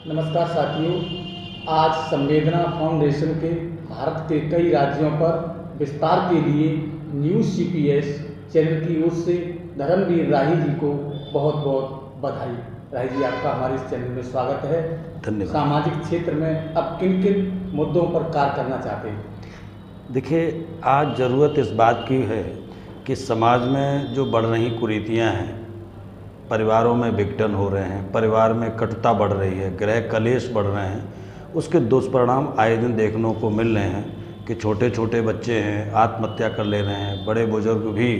नमस्कार साथियों। आज संवेदना फाउंडेशन के भारत के कई राज्यों पर विस्तार के लिए न्यूज़ CPS चैनल की ओर से धर्मवीर राही जी को बहुत बहुत बधाई। राही जी, आपका हमारे इस चैनल में स्वागत है। धन्यवाद। सामाजिक क्षेत्र में अब किन किन मुद्दों पर कार्य करना चाहते हैं? देखिए, आज ज़रूरत इस बात की है कि समाज में जो बढ़ रही कुरीतियाँ हैं, परिवारों में विघटन हो रहे हैं, परिवार में कटुता बढ़ रही है, गृह कलेश बढ़ रहे हैं, उसके दुष्परिणाम आए दिन देखने को मिल रहे हैं कि छोटे छोटे बच्चे हैं आत्महत्या कर ले रहे हैं, बड़े बुजुर्ग भी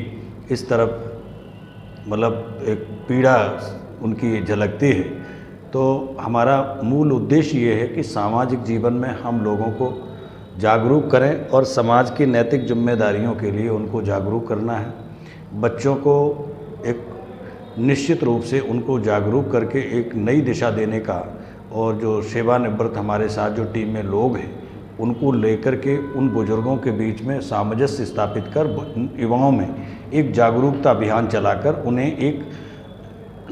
इस तरफ एक पीड़ा उनकी झलकती है। तो हमारा मूल उद्देश्य ये है कि सामाजिक जीवन में हम लोगों को जागरूक करें और समाज की नैतिक जिम्मेदारियों के लिए उनको जागरूक करना है। बच्चों को एक निश्चित रूप से उनको जागरूक करके एक नई दिशा देने का, और जो सेवानिवृत्त हमारे साथ जो टीम में लोग हैं उनको लेकर के उन बुजुर्गों के बीच में सामंजस्य स्थापित कर युवाओं में एक जागरूकता अभियान चलाकर उन्हें एक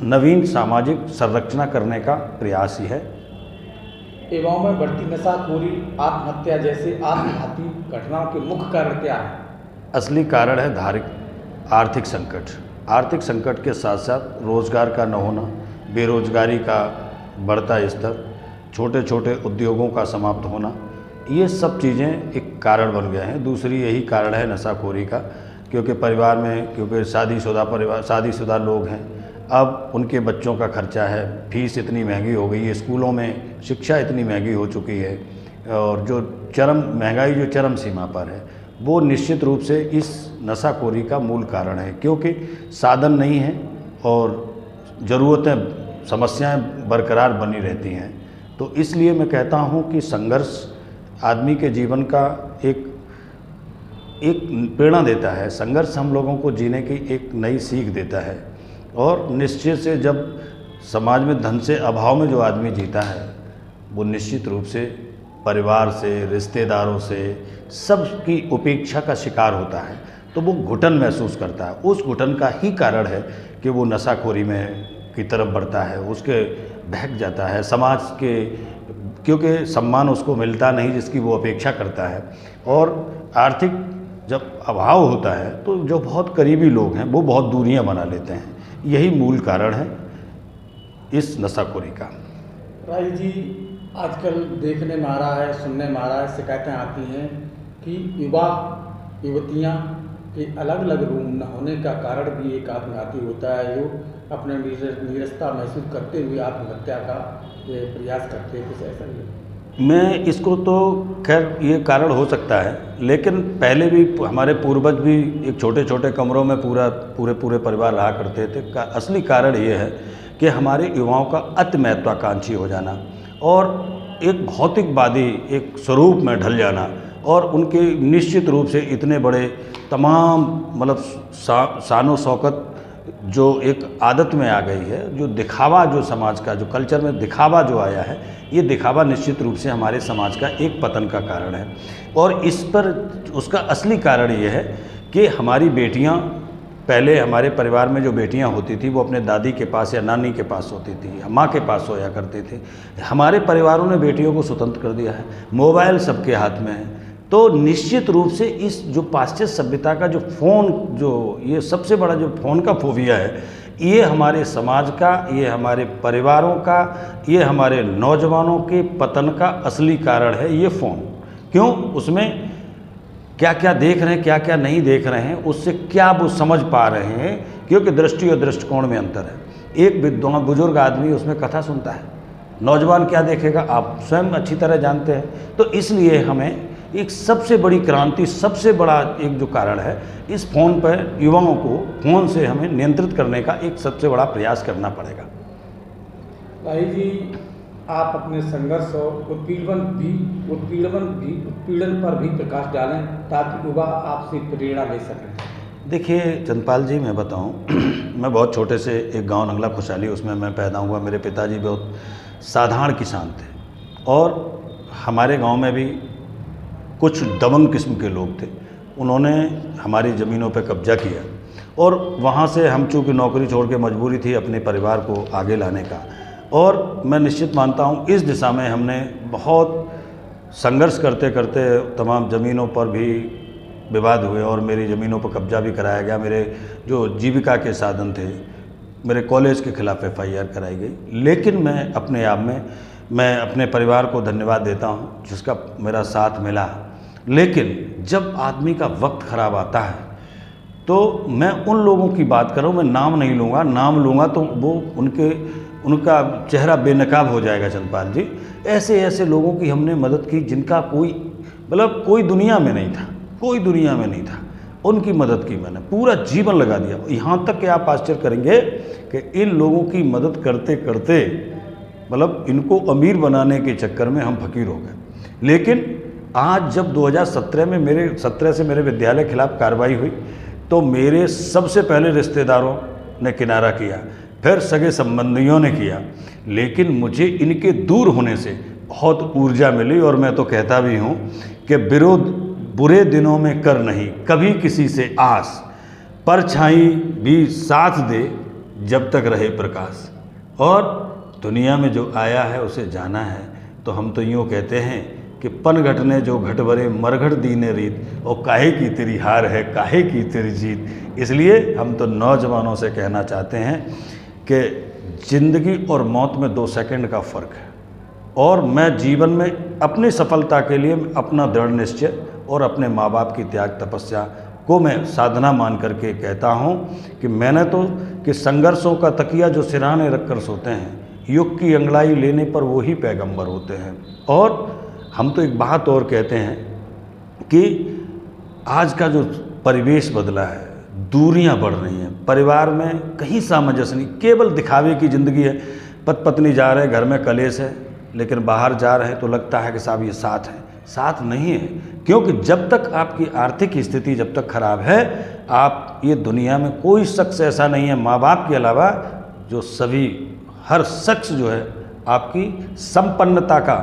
नवीन सामाजिक संरचना करने का प्रयास ही है। युवाओं में बढ़ती नशाखोरी, आत्महत्या जैसे आत्मघाती घटनाओं के मुख्य कारण क्या है? असली कारण है आर्थिक संकट। आर्थिक संकट के साथ साथ रोज़गार का न होना, बेरोजगारी का बढ़ता स्तर, छोटे छोटे उद्योगों का समाप्त होना, ये सब चीज़ें एक कारण बन गए हैं। दूसरी यही कारण है नशाखोरी का, क्योंकि परिवार में शादीशुदा लोग हैं, अब उनके बच्चों का खर्चा है, फीस इतनी महंगी हो गई है, स्कूलों में शिक्षा इतनी महंगी हो चुकी है, और जो महंगाई जो चरम सीमा पर है, वो निश्चित रूप से इस नशाखोरी का मूल कारण है। क्योंकि साधन नहीं है और ज़रूरतें, समस्याएं बरकरार बनी रहती हैं। तो इसलिए मैं कहता हूं कि संघर्ष आदमी के जीवन का एक प्रेरणा देता है। संघर्ष हम लोगों को जीने की एक नई सीख देता है, और निश्चित से जब समाज में धन से अभाव में जो आदमी जीता है, वो निश्चित रूप से परिवार से, रिश्तेदारों से, सबकी उपेक्षा का शिकार होता है, तो वो घुटन महसूस करता है। उस घुटन का ही कारण है कि वो नशाखोरी में की तरफ बढ़ता है, उसके बहक जाता है समाज के, क्योंकि सम्मान उसको मिलता नहीं जिसकी वो अपेक्षा करता है। और आर्थिक जब अभाव होता है तो जो बहुत करीबी लोग हैं वो बहुत दूरियां बना लेते हैं। यही मूल कारण है इस नशाखोरी का। राही जी, आजकल देखने में आ रहा है, सुनने में आ रहा है, शिकायतें आती हैं कि युवा युवतियां के अलग अलग रूम न होने का कारण भी एक आत्मघाती होता है, जो अपने नीरसता महसूस करते हुए आत्महत्या का ये प्रयास करते हैं। कुछ ऐसा ही मैं इसको तो खैर ये कारण हो सकता है, लेकिन पहले भी हमारे पूर्वज भी एक छोटे छोटे कमरों में पूरे परिवार रहा करते थे। असली कारण ये है कि हमारे युवाओं का अति महत्वाकांक्षी हो जाना और एक भौतिकवादी एक स्वरूप में ढल जाना, और उनके निश्चित रूप से इतने बड़े तमाम शानो शौकत जो एक आदत में आ गई है, जो दिखावा, जो समाज का जो कल्चर में दिखावा जो आया है, ये दिखावा निश्चित रूप से हमारे समाज का एक पतन का कारण है। और इस पर उसका असली कारण ये है कि हमारी बेटियां, पहले हमारे परिवार में जो बेटियां होती थी वो अपने दादी के पास या नानी के पास होती थी, माँ के पास सोया करते थे। हमारे परिवारों ने बेटियों को स्वतंत्र कर दिया है, मोबाइल सबके हाथ में है। तो निश्चित रूप से इस जो पाश्चात्य सभ्यता का जो फ़ोन, जो ये सबसे बड़ा जो फ़ोन का फोबिया है, ये हमारे समाज का, ये हमारे परिवारों का, ये हमारे नौजवानों के पतन का असली कारण है ये फ़ोन। क्यों? उसमें क्या क्या देख रहे हैं, क्या क्या नहीं देख रहे हैं, उससे क्या वो समझ पा रहे हैं, क्योंकि दृष्टि और दृष्टिकोण में अंतर है। एक विद्वान बुजुर्ग आदमी उसमें कथा सुनता है, नौजवान क्या देखेगा आप स्वयं अच्छी तरह जानते हैं। तो इसलिए हमें एक सबसे बड़ी क्रांति, सबसे बड़ा एक जो कारण है, इस फ़ोन पर युवाओं को फ़ोन से हमें नियंत्रित करने का एक सबसे बड़ा प्रयास करना पड़ेगा। राही जी, आप अपने संघर्ष और उत्पीड़न पर भी प्रकाश डालें ताकि युवा आपसे प्रेरणा ले सकें। देखिए चंद्रपाल जी, मैं बताऊं, मैं बहुत छोटे से एक गांव नंगला खुशहाली, उसमें मैं पैदा हुआ। मेरे पिताजी बहुत साधारण किसान थे, और हमारे गांव में भी कुछ दबंग किस्म के लोग थे। उन्होंने हमारी ज़मीनों पर कब्जा किया, और वहाँ से हम चूँकि नौकरी छोड़ के मजबूरी थी अपने परिवार को आगे लाने का, और मैं निश्चित मानता हूँ इस दिशा में हमने बहुत संघर्ष करते करते तमाम ज़मीनों पर भी विवाद हुए और मेरी ज़मीनों पर कब्जा भी कराया गया। मेरे जो जीविका के साधन थे, मेरे कॉलेज के खिलाफ FIR कराई गई। लेकिन मैं अपने आप में मैं अपने परिवार को धन्यवाद देता हूँ जिसका मेरा साथ मिला। लेकिन जब आदमी का वक्त ख़राब आता है तो मैं उन लोगों की बात कर रहा हूँ, मैं नाम नहीं लूँगा, नाम लूँगा तो वो उनका चेहरा बेनकाब हो जाएगा। चंद्रपाल जी, ऐसे ऐसे लोगों की हमने मदद की जिनका कोई दुनिया में नहीं था, कोई दुनिया में नहीं था, उनकी मदद की मैंने, पूरा जीवन लगा दिया। यहाँ तक कि आप आश्चर्य करेंगे कि इन लोगों की मदद करते करते इनको अमीर बनाने के चक्कर में हम फकीर हो गए। लेकिन आज जब 2017 में मेरे विद्यालय के खिलाफ कार्रवाई हुई तो मेरे सबसे पहले रिश्तेदारों ने किनारा किया, फिर सगे संबंधियों ने किया। लेकिन मुझे इनके दूर होने से बहुत ऊर्जा मिली और मैं तो कहता भी हूँ कि विरोध बुरे दिनों में कर नहीं कभी किसी से आस, परछाई भी साथ दे जब तक रहे प्रकाश। और दुनिया में जो आया है उसे जाना है, तो हम तो यूँ कहते हैं कि पन घटने जो घट भरे मरघट दीने रीत, और काहे की तेरी हार है काहे की तेरी जीत। इसलिए हम तो नौजवानों से कहना चाहते हैं कि ज़िंदगी और मौत में 2 सेकंड का फ़र्क है, और मैं जीवन में अपनी सफलता के लिए अपना दृढ़ निश्चय और अपने माँ बाप की त्याग तपस्या को मैं साधना मान करके कहता हूँ कि मैंने तो कि संघर्षों का तकिया जो सिरहाने रख कर सोते हैं, युग की अंगड़ाई लेने पर वो ही पैगंबर होते हैं। और हम तो एक बात और कहते हैं कि आज का जो परिवेश बदला है, दूरियां बढ़ रही हैं, परिवार में कहीं सामंजस्य नहीं, केवल दिखावे की ज़िंदगी है। पत्नी जा रहे हैं, घर में कलेश है, लेकिन बाहर जा रहे हैं तो लगता है कि साहब ये साथ है। साथ नहीं है, क्योंकि जब तक आपकी आर्थिक स्थिति जब तक खराब है, आप ये दुनिया में कोई शख्स ऐसा नहीं है माँ बाप के अलावा जो हर शख्स जो है आपकी संपन्नता का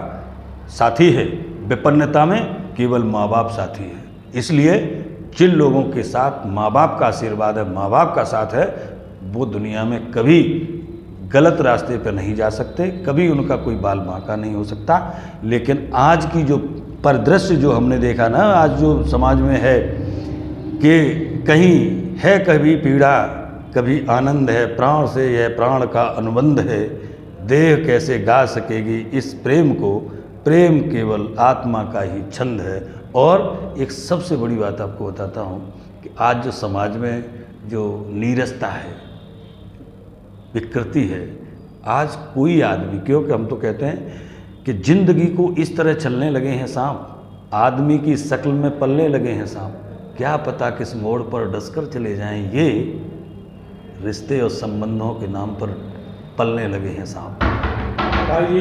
साथी है, विपन्नता में केवल माँ बाप साथी है। इसलिए जिन लोगों के साथ माँ बाप का आशीर्वाद है, माँ बाप का साथ है, वो दुनिया में कभी गलत रास्ते पर नहीं जा सकते, कभी उनका कोई बाल बांका नहीं हो सकता। लेकिन आज की जो परिदृश्य जो हमने देखा ना, आज जो समाज में है कि कहीं है कभी पीड़ा कभी आनंद है, प्राण से यह प्राण का अनुबंध है, देह कैसे गा सकेगी इस प्रेम को, प्रेम केवल आत्मा का ही छंद है। और एक सबसे बड़ी बात आपको बताता हूँ कि आज जो समाज में जो नीरसता है, विकृति है, आज कोई आदमी, क्योंकि हम तो कहते हैं कि जिंदगी को इस तरह चलने लगे हैं सांप, आदमी की शक्ल में पलने लगे हैं सांप, क्या पता किस मोड़ पर डसकर चले जाएं, ये रिश्ते और संबंधों के नाम पर पलने लगे हैं सांप। भाई,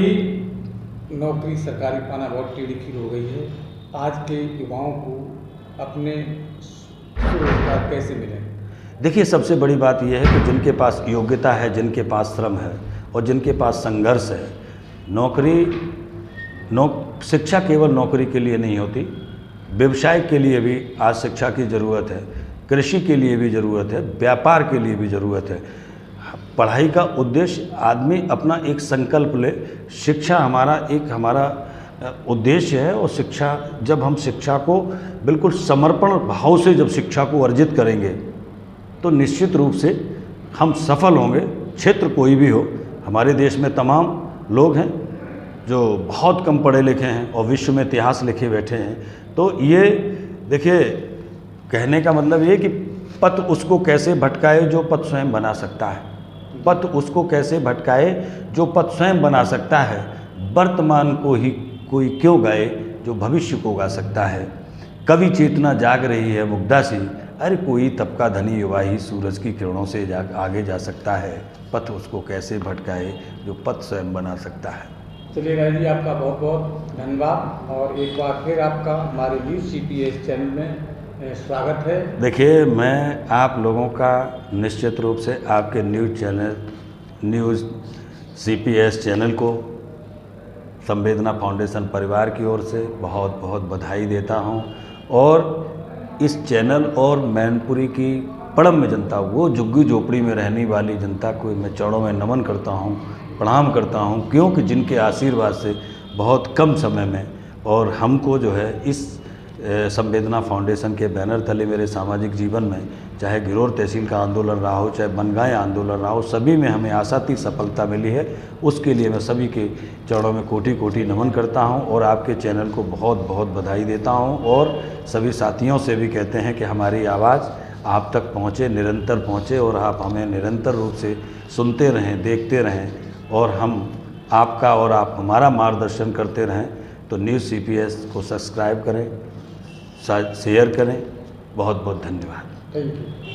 नौकरी सरकारी पाना बहुत टेढ़ी खीर हो गई है। आज के युवाओं को अपने रोजगार कैसे मिले? देखिए, सबसे बड़ी बात यह है कि जिनके पास योग्यता है, जिनके पास श्रम है और जिनके पास संघर्ष है, शिक्षा केवल नौकरी के लिए नहीं होती, व्यवसाय के लिए भी आज शिक्षा की ज़रूरत है, कृषि के लिए भी ज़रूरत है, व्यापार के लिए भी ज़रूरत है। पढ़ाई का उद्देश्य आदमी अपना एक संकल्प ले, शिक्षा हमारा उद्देश्य है। और जब हम शिक्षा को बिल्कुल समर्पण भाव से जब शिक्षा को अर्जित करेंगे तो निश्चित रूप से हम सफल होंगे। क्षेत्र कोई भी हो, हमारे देश में तमाम लोग हैं जो बहुत कम पढ़े लिखे हैं और विश्व में इतिहास लिखे बैठे हैं। तो ये देखिए, कहने का मतलब ये कि पथ उसको कैसे भटकाए जो पथ स्वयं बना सकता है, पथ उसको कैसे भटकाए जो पथ स्वयं बना सकता है। वर्तमान को ही कोई क्यों गाए जो भविष्य को गा सकता है। कवि चेतना जाग रही है मुग्धा सी, अरे कोई तबका धनी युवा ही सूरज की किरणों से आगे जा सकता है। पथ उसको कैसे भटकाए जो पथ स्वयं बना सकता है। चलिए राय जी, आपका बहुत बहुत धन्यवाद और एक बार फिर आपका हमारे न्यूज़ CPS चैनल में स्वागत है। देखिए, मैं आप लोगों का निश्चित रूप से आपके न्यूज़ CPS चैनल को संवेदना फाउंडेशन परिवार की ओर से बहुत बहुत बधाई देता हूं। और इस चैनल और मैनपुरी की पड़म में जनता, वो झुग्गी झोपड़ी में रहने वाली जनता को मैं चरणों में नमन करता हूं प्रणाम करता हूँ, क्योंकि जिनके आशीर्वाद से बहुत कम समय में और हमको जो है इस संवेदना फाउंडेशन के बैनर तले मेरे सामाजिक जीवन में, चाहे गिरौर तहसील का आंदोलन रहा हो, चाहे बनगांव आंदोलन रहा हो, सभी में हमें आशातीत सफलता मिली है। उसके लिए मैं सभी के चरणों में कोटि कोटि नमन करता हूं और आपके चैनल को बहुत बहुत बधाई देता हूं और सभी साथियों से भी कहते हैं कि हमारी आवाज़ आप तक पहुँचे, निरंतर पहुँचे और आप हमें निरंतर रूप से सुनते रहें, देखते रहें और हम आपका और आप हमारा मार्गदर्शन करते रहें। तो न्यूज़ CPS को सब्सक्राइब करें, शेयर करें। बहुत बहुत धन्यवाद। Thank you.